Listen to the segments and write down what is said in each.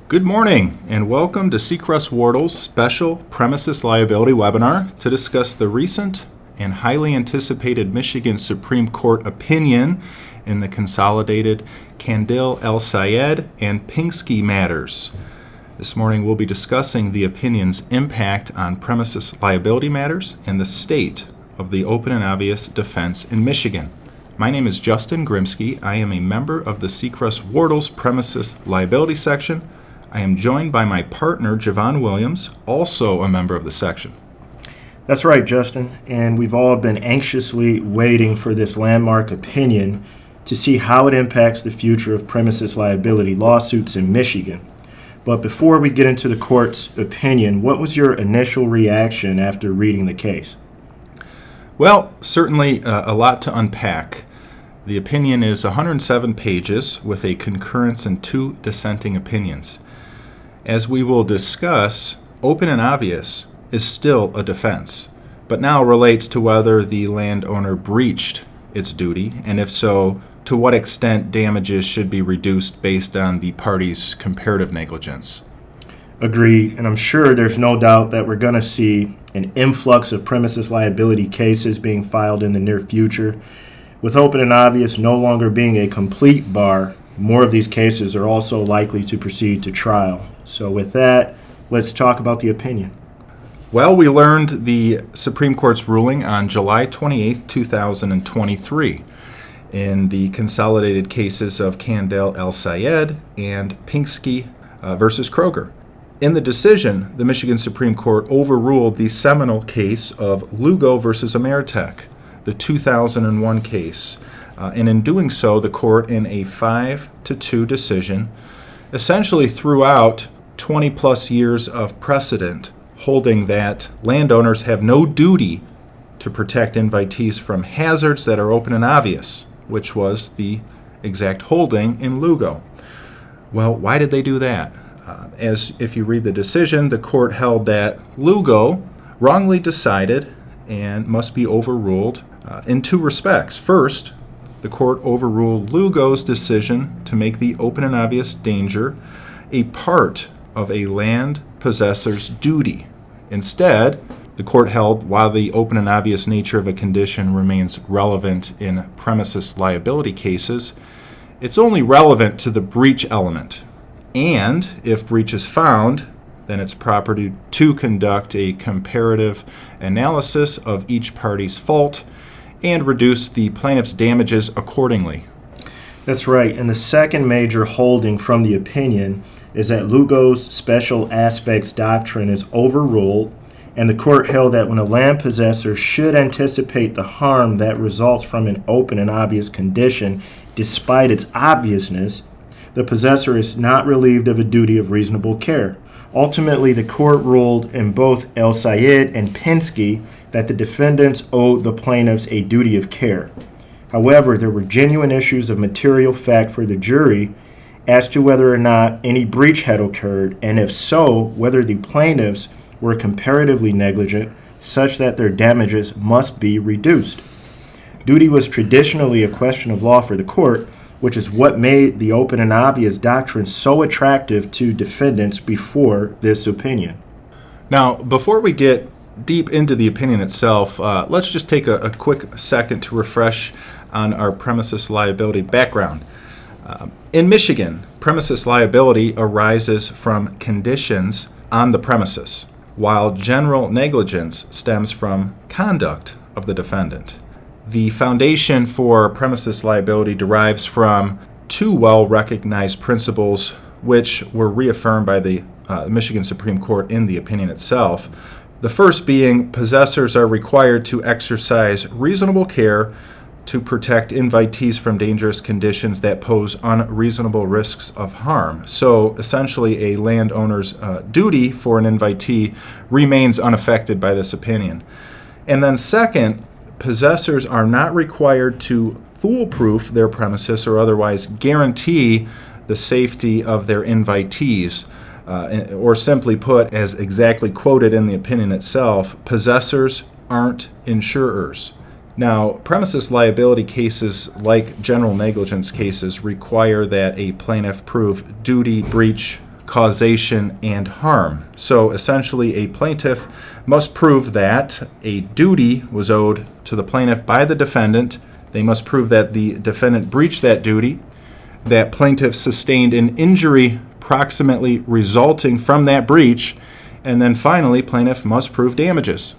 Good morning and welcome to Secrest Wardle's special premises liability webinar to discuss the recent and highly anticipated Michigan Supreme Court opinion in the consolidated Candil El Sayed and Pinsky matters. This morning we'll be discussing the opinion's impact on premises liability matters and the state of the open and obvious defense in Michigan. My name is Justin Grimske. I am a member of the Secrest Wardle's premises liability section. I am joined by my partner, Javon Williams, also a member of the section. That's right, Justin, and we've all been anxiously waiting for this landmark opinion to see how it impacts the future of premises liability lawsuits in Michigan. But before we get into the court's opinion, what was your initial reaction after reading the case? Well, certainly a lot to unpack. The opinion is 107 pages with a concurrence and 2 dissenting opinions. As we will discuss, open and obvious is still a defense, but now relates to whether the landowner breached its duty, and if so, to what extent damages should be reduced based on the party's comparative negligence. Agreed, and I'm sure there's no doubt that we're going to see an influx of premises liability cases being filed in the near future. With open and obvious no longer being a complete bar, more of these cases are also likely to proceed to trial. So with that, let's talk about the opinion. Well, we learned the Supreme Court's ruling on July 28, 2023 in the consolidated cases of Candil El Sayed and Pinsky versus Kroger. In the decision, the Michigan Supreme Court overruled the seminal case of Lugo versus Ameritech, the 2001 case. And in doing so, the court, in a 5-2 decision, essentially threw out 20-plus years of precedent, holding that landowners have no duty to protect invitees from hazards that are open and obvious, which was the exact holding in Lugo. Well, why did they do that? As if you read the decision, the court held that Lugo wrongly decided and must be overruled in 2 respects. First, the court overruled Lugo's decision to make the open and obvious danger a part of a land possessor's duty. Instead, the court held while the open and obvious nature of a condition remains relevant in premises liability cases, it's only relevant to the breach element. And if breach is found, then it's proper to conduct a comparative analysis of each party's fault and reduce the plaintiff's damages accordingly. That's right, and the second major holding from the opinion is that Lugo's special aspects doctrine is overruled, and the court held that when a land possessor should anticipate the harm that results from an open and obvious condition despite its obviousness, the possessor is not relieved of a duty of reasonable care. Ultimately, the court ruled in both El Sayed and Pinsky that the defendants owed the plaintiffs a duty of care. However, there were genuine issues of material fact for the jury as to whether or not any breach had occurred, and if so, whether the plaintiffs were comparatively negligent such that their damages must be reduced. Duty was traditionally a question of law for the court, which is what made the open and obvious doctrine so attractive to defendants before this opinion. Now, before we get deep into the opinion itself, let's just take a quick second to refresh on our premises liability background. In Michigan, premises liability arises from conditions on the premises, while general negligence stems from conduct of the defendant. The foundation for premises liability derives from 2 well-recognized principles which were reaffirmed by the Michigan Supreme Court in the opinion itself. The first being possessors are required to exercise reasonable care to protect invitees from dangerous conditions that pose unreasonable risks of harm. So essentially a landowner's duty for an invitee remains unaffected by this opinion. And then second, possessors are not required to foolproof their premises or otherwise guarantee the safety of their invitees. Or simply put, as exactly quoted in the opinion itself, possessors aren't insurers. Now, premises liability cases, like general negligence cases, require that a plaintiff prove duty, breach, causation, and harm. So essentially, a plaintiff must prove that a duty was owed to the plaintiff by the defendant. They must prove that the defendant breached that duty, that plaintiff sustained an injury proximately resulting from that breach, and then finally, plaintiff must prove damages.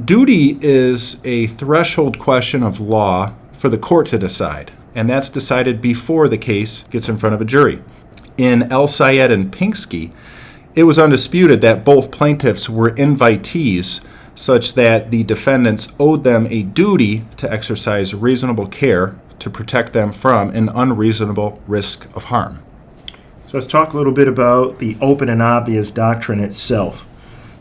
Duty is a threshold question of law for the court to decide, and that's decided before the case gets in front of a jury. In El Sayed and Pinksky, it was undisputed that both plaintiffs were invitees, such that the defendants owed them a duty to exercise reasonable care to protect them from an unreasonable risk of harm. So let's talk a little bit about the open and obvious doctrine itself.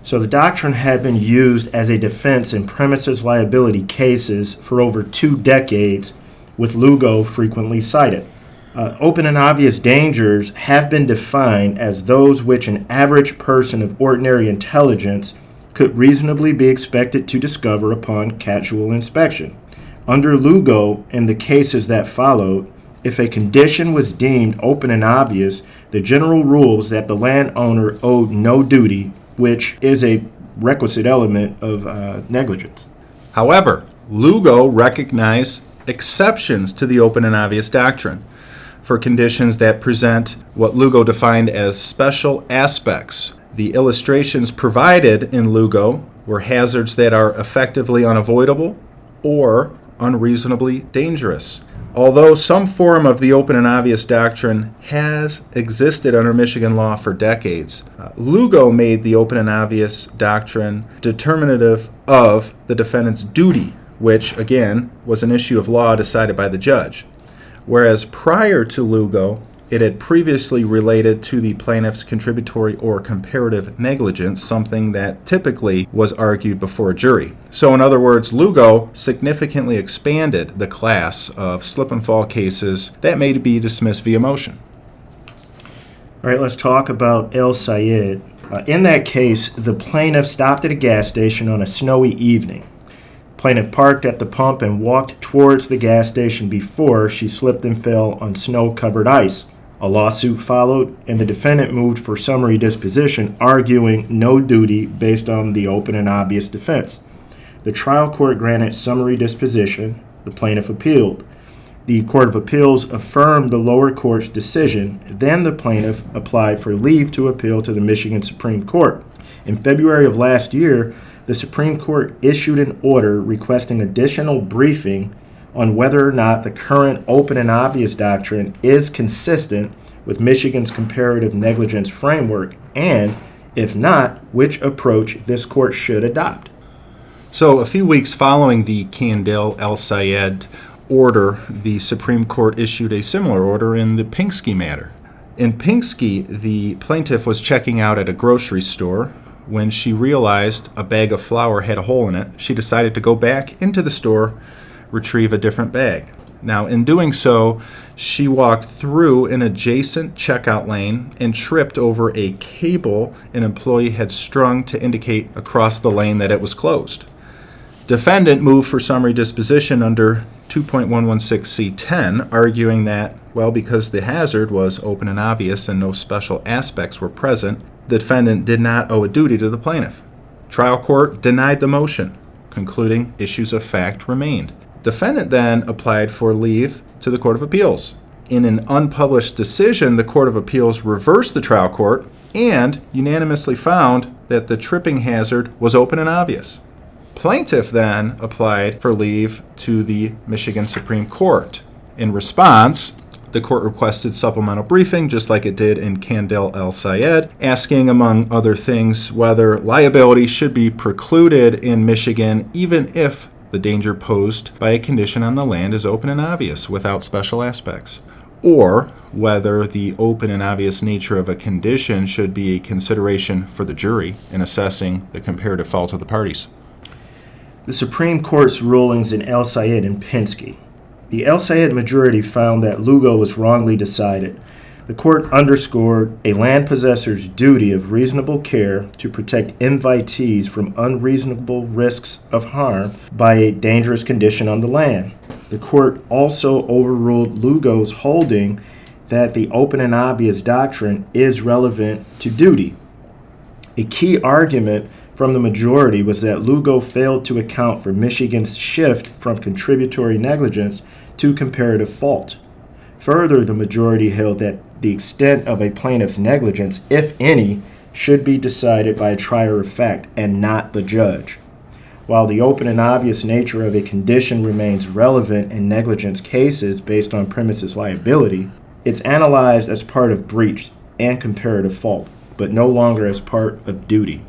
So the doctrine had been used as a defense in premises liability cases for over 2 decades, with Lugo frequently cited. Open and obvious dangers have been defined as those which an average person of ordinary intelligence could reasonably be expected to discover upon casual inspection. Under Lugo and the cases that followed, if a condition was deemed open and obvious, the general rule is that the landowner owed no duty, which is a requisite element of negligence. However, Lugo recognized exceptions to the open and obvious doctrine for conditions that present what Lugo defined as special aspects. The illustrations provided in Lugo were hazards that are effectively unavoidable or unreasonably dangerous. Although some form of the open and obvious doctrine has existed under Michigan law for decades, Lugo made the open and obvious doctrine determinative of the defendant's duty, which, again, was an issue of law decided by the judge. Whereas prior to Lugo, it had previously related to the plaintiff's contributory or comparative negligence, something that typically was argued before a jury. So in other words, Lugo significantly expanded the class of slip and fall cases that may be dismissed via motion. All right, let's talk about El Sayed. In that case, the plaintiff stopped at a gas station on a snowy evening. Plaintiff parked at the pump and walked towards the gas station before she slipped and fell on snow-covered ice. A lawsuit followed, and the defendant moved for summary disposition, arguing no duty based on the open and obvious defense. The trial court granted summary disposition. The plaintiff appealed. The Court of Appeals affirmed the lower court's decision. Then the plaintiff applied for leave to appeal to the Michigan Supreme Court. In February of last year, the Supreme Court issued an order requesting additional briefing on whether or not the current open and obvious doctrine is consistent with Michigan's comparative negligence framework, and, if not, which approach this court should adopt. So a few weeks following the Candel El Sayed order, the Supreme Court issued a similar order in the Pinksky matter. In Pinksky, the plaintiff was checking out at a grocery store. When she realized a bag of flour had a hole in it, she decided to go back into the store, retrieve a different bag. Now, in doing so, she walked through an adjacent checkout lane and tripped over a cable an employee had strung to indicate across the lane that it was closed. Defendant moved for summary disposition under 2.116C10, arguing that, well, because the hazard was open and obvious and no special aspects were present, the defendant did not owe a duty to the plaintiff. Trial court denied the motion, concluding issues of fact remained. Defendant then applied for leave to the Court of Appeals. In an unpublished decision, the Court of Appeals reversed the trial court and unanimously found that the tripping hazard was open and obvious. Plaintiff then applied for leave to the Michigan Supreme Court. In response, the court requested supplemental briefing, just like it did in Candel El Sayed, asking, among other things, whether liability should be precluded in Michigan even if the danger posed by a condition on the land is open and obvious without special aspects, or whether the open and obvious nature of a condition should be a consideration for the jury in assessing the comparative fault of the parties. The Supreme Court's rulings in El Sayed and Pinksky. The El Sayed majority found that Lugo was wrongly decided. The court underscored a land possessor's duty of reasonable care to protect invitees from unreasonable risks of harm by a dangerous condition on the land. The court also overruled Lugo's holding that the open and obvious doctrine is relevant to duty. A key argument from the majority was that Lugo failed to account for Michigan's shift from contributory negligence to comparative fault. Further, the majority held that the extent of a plaintiff's negligence, if any, should be decided by a trier of fact and not the judge. While the open and obvious nature of a condition remains relevant in negligence cases based on premises liability, it's analyzed as part of breach and comparative fault, but no longer as part of duty.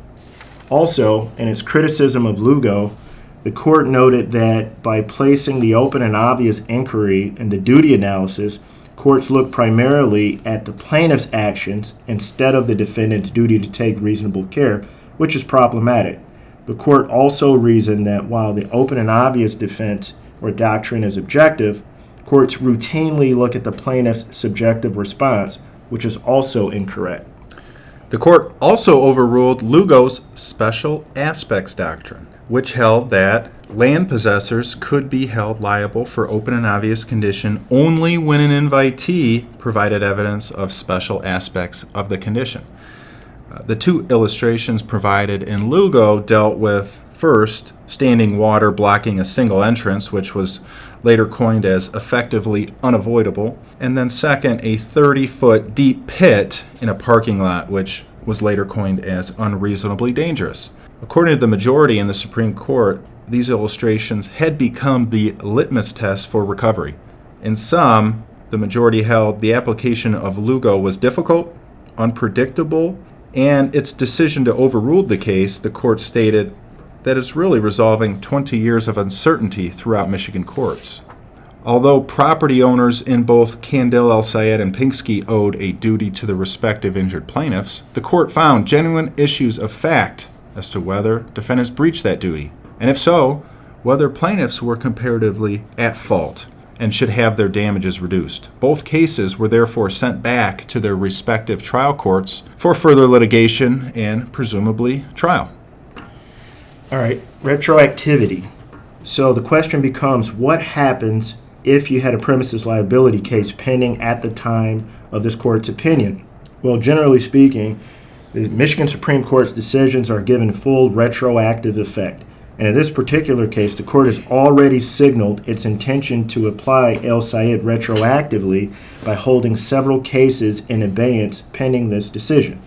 Also, in its criticism of Lugo, the court noted that by placing the open and obvious inquiry in the duty analysis, courts look primarily at the plaintiff's actions instead of the defendant's duty to take reasonable care, which is problematic. The court also reasoned that while the open and obvious defense or doctrine is objective, courts routinely look at the plaintiff's subjective response, which is also incorrect. The court also overruled Lugo's special aspects doctrine, which held that land possessors could be held liable for open and obvious condition only when an invitee provided evidence of special aspects of the condition. The two illustrations provided in Lugo dealt with, first, standing water blocking a single entrance, which was later coined as effectively unavoidable, and then second, a 30-foot deep pit in a parking lot, which was later coined as unreasonably dangerous. According to the majority in the Supreme Court, these illustrations had become the litmus test for recovery. In sum, the majority held the application of Lugo was difficult, unpredictable, and its decision to overrule the case, the court stated that it's really resolving 20 years of uncertainty throughout Michigan courts. Although property owners in both Candell El Sayed and Pinksky owed a duty to the respective injured plaintiffs, the court found genuine issues of fact as to whether defendants breached that duty, and if so, whether plaintiffs were comparatively at fault and should have their damages reduced. Both cases were therefore sent back to their respective trial courts for further litigation and presumably trial. All right, retroactivity. So the question becomes, what happens if you had a premises liability case pending at the time of this court's opinion? Well, generally speaking, the Michigan Supreme Court's decisions are given full retroactive effect. And in this particular case, the court has already signaled its intention to apply El Sayed retroactively by holding several cases in abeyance pending this decision.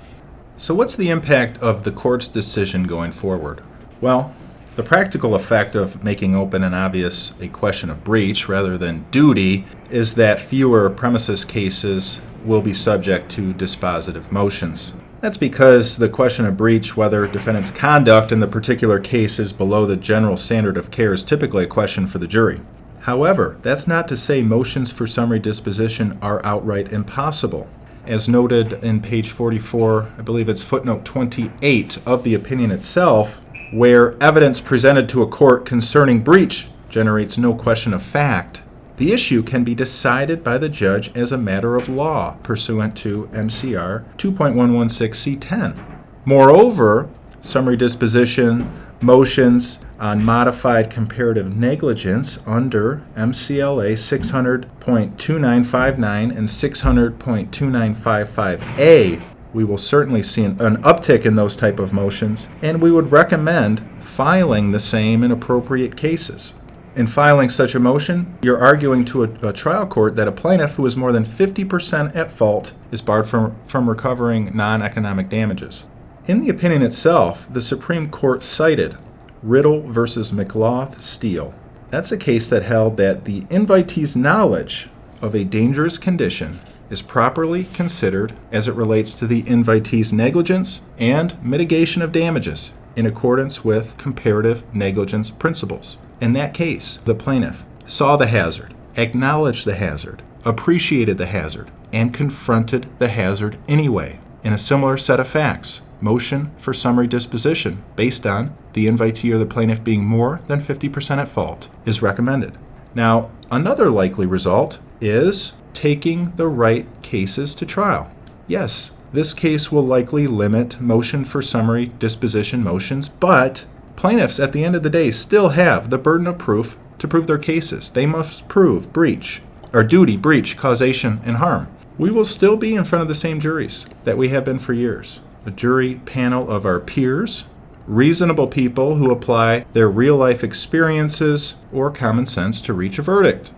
So what's the impact of the court's decision going forward? Well, the practical effect of making open and obvious a question of breach rather than duty is that fewer premises cases will be subject to dispositive motions. That's because the question of breach, whether defendant's conduct in the particular case is below the general standard of care, is typically a question for the jury. However, that's not to say motions for summary disposition are outright impossible. As noted in page 44, I believe it's footnote 28 of the opinion itself, where evidence presented to a court concerning breach generates no question of fact, the issue can be decided by the judge as a matter of law pursuant to MCR 2.116C10. Moreover, summary disposition motions on modified comparative negligence under MCLA 600.2959 and 600.2955A, we will certainly see an uptick in those type of motions, and we would recommend filing the same in appropriate cases. In filing such a motion, you're arguing to a trial court that a plaintiff who is more than 50% at fault is barred from recovering non-economic damages. In the opinion itself, the Supreme Court cited Riddle versus McLaugh Steel. That's a case that held that the invitee's knowledge of a dangerous condition is properly considered as it relates to the invitee's negligence and mitigation of damages in accordance with comparative negligence principles. In that case, the plaintiff saw the hazard, acknowledged the hazard, appreciated the hazard, and confronted the hazard anyway. In a similar set of facts, motion for summary disposition based on the invitee or the plaintiff being more than 50% at fault is recommended. Now, another likely result is taking the right cases to trial. Yes, this case will likely limit motion for summary disposition motions, but plaintiffs at the end of the day still have the burden of proof to prove their cases. They must prove breach, or duty, breach, causation, and harm. we will still be in front of the same juries that we have been for years. A jury panel of our peers, reasonable people who apply their real-life experiences or common sense to reach a verdict.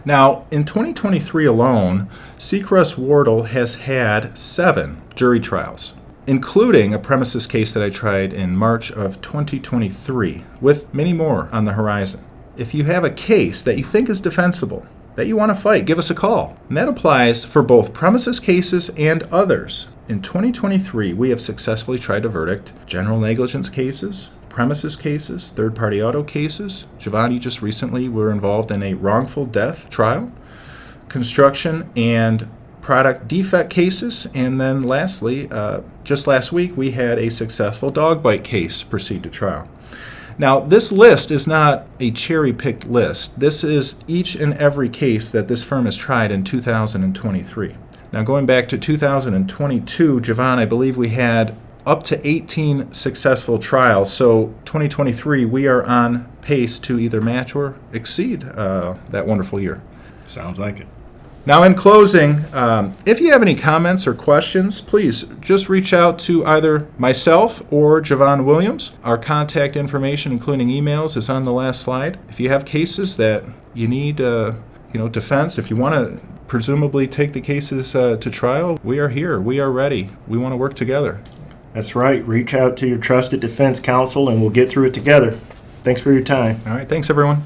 Now, in 2023 alone, Secrest Wardle has had 7 jury trials, including a premises case that I tried in March of 2023, with many more on the horizon. If you have a case that you think is defensible, that you want to fight, give us a call. And that applies for both premises cases and others. In 2023, we have successfully tried to verdict general negligence cases, premises cases, third-party auto cases. Javon, you just recently were involved in a wrongful death trial, construction and product defect cases, and then lastly, just last week, we had a successful dog bite case proceed to trial. Now, this list is not a cherry-picked list. This is each and every case that this firm has tried in 2023. Now, going back to 2022, Javon, I believe we had up to 18 successful trials. So 2023, we are on pace to either match or exceed that wonderful year. Sounds like it. Now, in closing, if you have any comments or questions, please just reach out to either myself or Javon Williams. Our contact information, including emails, is on the last slide. If you have cases that you need, defense, if you want to presumably take the cases to trial, we are here. We are ready. We want to work together. That's right. Reach out to your trusted defense counsel, and we'll get through it together. Thanks for your time. All right. Thanks, everyone.